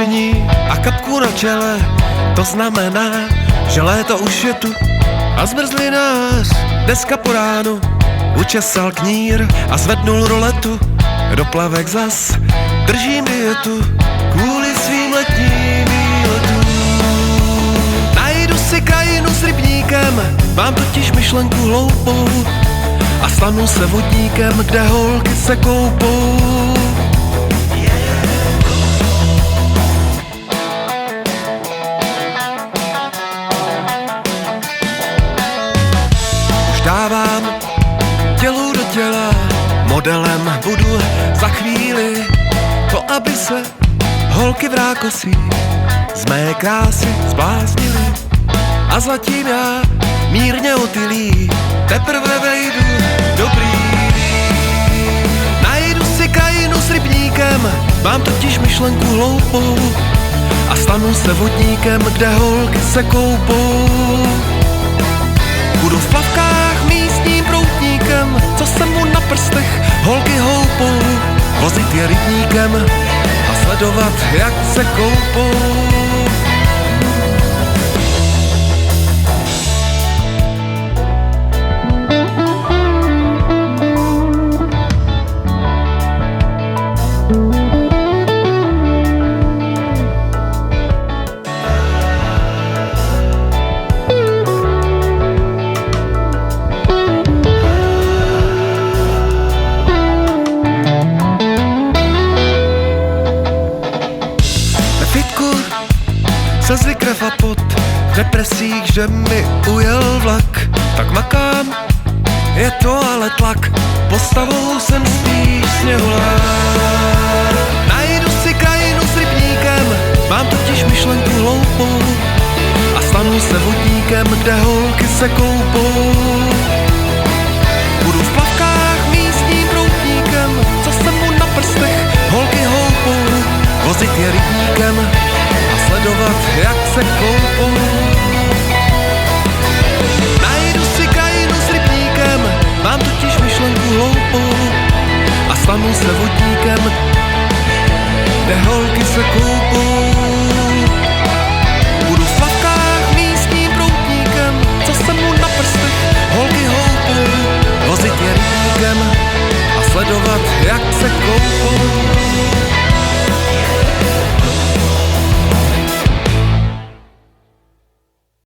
nadšení a kapku na čele. To znamená, že léto už je tu a zmrzlinář dneska po ránu učesal knír a zvednul roletu. Do plavek zas drží mi je tu kvůli svým letním výletům. Najdu si krajinu s rybníkem, mám totiž myšlenku hloupou a stanu se vodníkem, kde holky se koupou. Už dávám tělu do těla, modelem budu za chvíli, to aby se holky v rákosí z mé krásy zbláznily. A zatím já mírně otylý teprve vejdu dobrý. Najdu si krajinu s rybníkem, mám totiž myšlenku hloupou a stanu se vodníkem, kde holky se koupou. Budu v plavkách místním proutníkem, co se mu na prstech holky houpou. Vozit je rybníkem a sledovat, jak se koupou. Slzy, krev a pot, v depresích, že mi ujel vlak. Tak makám, je to ale tlak, postavou jsem spíš sněhulák. Najdu si krajinu s rybníkem, mám totiž myšlenku hloupou a stanu se vodníkem, kde holky se koupou. Budu v plavkách místním proutníkem, co se mu na prstech holky houpou. Vozit je rybníkem a sledovat, jak se koupou.